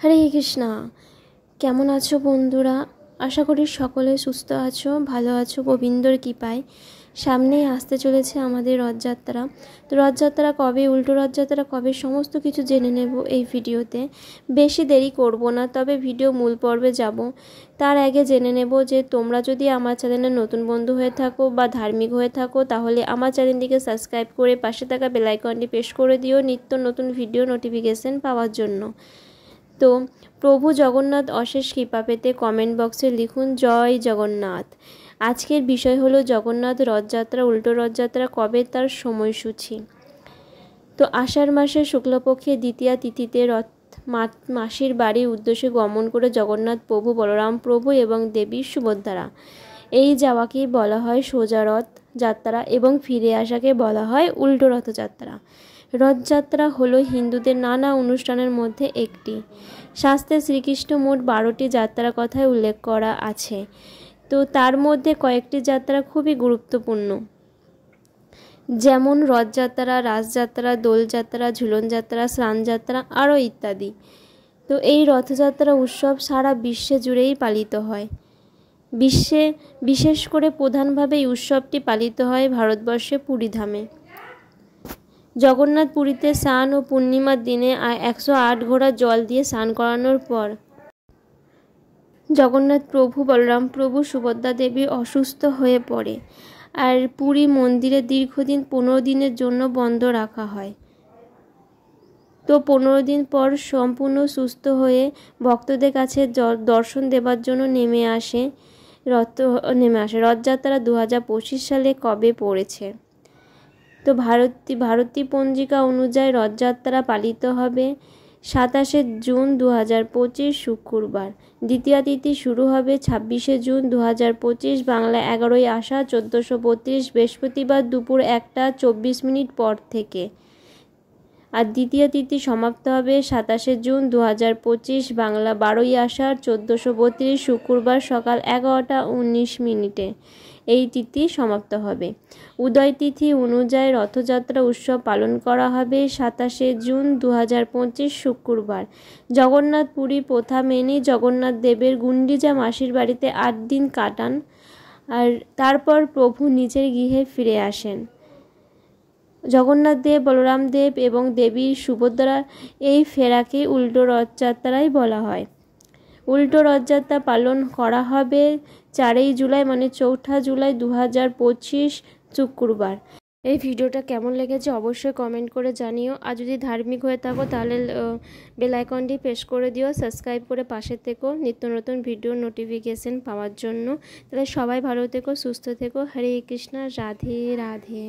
হরে কৃষ্ণা। কেমন আছো বন্ধুরা? আশা করি সকলে সুস্থ আছো, ভালো আছো গোবিন্দর কৃপায়। সামনেই আসতে চলেছে আমাদের রথযাত্রা। তো রথযাত্রা কবে, উল্টো রথযাত্রা কবে, সমস্ত কিছু জেনে নেব এই ভিডিওতে। বেশি দেরি করব না, তবে ভিডিও মূল পর্বে যাব। তার আগে জেনে নেব যে তোমরা যদি আমার চ্যানেলে নতুন বন্ধু হয়ে থাকো বা ধার্মিক হয়ে থাকো, তাহলে আমার চ্যানেলটিকে সাবস্ক্রাইব করে পাশে থাকা বেল আইকনটি প্রেস করে দিও নিত্য নতুন ভিডিও নোটিফিকেশন পাওয়ার জন্য। তো প্রভু জগন্নাথ অশেষ কৃপা পেতে কমেন্ট বক্সে লিখুন জয় জগন্নাথ। আজকের বিষয় হলো জগন্নাথ রথযাত্রা, উল্টো রথযাত্রা কবে, তার সময়সূচি। তো আষাঢ় মাসের শুক্লপক্ষে দ্বিতীয়া তিথিতে রথ মাসির বাড়ির উদ্দেশ্যে গমন করে জগন্নাথ প্রভু, বলরাম প্রভু এবং দেবী সুভদ্রা এই যাওয়াকেই বলা হয় সোজা রথ যাত্রা এবং ফিরে আসাকে বলা হয় উল্টো রথযাত্রা। রথযাত্রা হলো হিন্দুদের নানা অনুষ্ঠানের মধ্যে একটি। শাস্ত্রে শ্রীকৃষ্ণ মোট 12টি যাত্রার কথায় উল্লেখ করা আছে। তো তার মধ্যে কয়েকটি যাত্রা খুবই গুরুত্বপূর্ণ, যেমন রথযাত্রা, রাসযাত্রা, দোলযাত্রা, ঝুলন যাত্রা, স্নান যাত্রা আরও ইত্যাদি। তো এই রথযাত্রা উৎসব সারা বিশ্বে জুড়েই পালিত হয়। বিশেষ করে প্রধানভাবে এই উৎসবটি পালিত হয় ভারতবর্ষে পুরীধামে। জগন্নাথ পুরীতে স্নান ও পূর্ণিমার দিনে 108 ঘোড়া জল দিয়ে স্নান করানোর পর জগন্নাথ প্রভু, বলরাম প্রভু, সুভদ্রা দেবী অসুস্থ হয়ে পড়ে, আর পুরী মন্দিরে দীর্ঘদিন 15 দিনের জন্য বন্ধ রাখা হয়। তো 15 দিন পর সম্পূর্ণ সুস্থ হয়ে ভক্তদের কাছে দর্শন দেবার জন্য নেমে আসে। রথযাত্রা 2025 সালে কবে পড়েছে? তো ভারতীয় পঞ্জিকা অনুযায়ী রথযাত্রা পালিত হবে 27 জুন 2025 শুক্রবার। দ্বিতীয়া তিথি শুরু হবে 26 জুন 2025, বাংলা 11ই আষাঢ় 1432 বৃহস্পতিবার দুপুর 1:24 পর থেকে। আর দ্বিতীয় তিথি সমাপ্ত হবে 27 জুন 2025, বাংলা 12ই আষাঢ় 1432 শুক্রবার সকাল 11:19 এই তিথি সমাপ্ত হবে। উদয় তিথি অনুযায়ী রথযাত্রা উৎসব পালন করা হবে 27 জুন 2025 শুক্রবার। জগন্নাথ পুরী প্রথা মেনে জগন্নাথ দেবের গুন্ডিচা মাসির বাড়িতে 8 দিন কাটান, আর তারপর প্রভু নিজের গৃহে ফিরে আসেন। জগন্নাথ দেব, বলরাম দেব এবং দেবী সুভদ্রার এই ফেরাকে উল্টো রথযাত্রাই বলা হয়। উল্টো রথযাত্রা পালন করা হবে 4 জুলাই, মানে 4 জুলাই 2025 শুক্রবার। এই ভিডিওটা কেমন লেগেছে অবশ্যই কমেন্ট করে জানিও। আর যদি ধার্মিক হয়ে থাকো তাহলে বেল আইকনটি প্রেস করে দিও, সাবস্ক্রাইব করে পাশে থেকো নিত্য নতুন ভিডিও নোটিফিকেশন পাওয়ার জন্য। তাহলে সবাই ভালো থেকো, সুস্থ থেকো। হরে কৃষ্ণা, রাধে রাধে।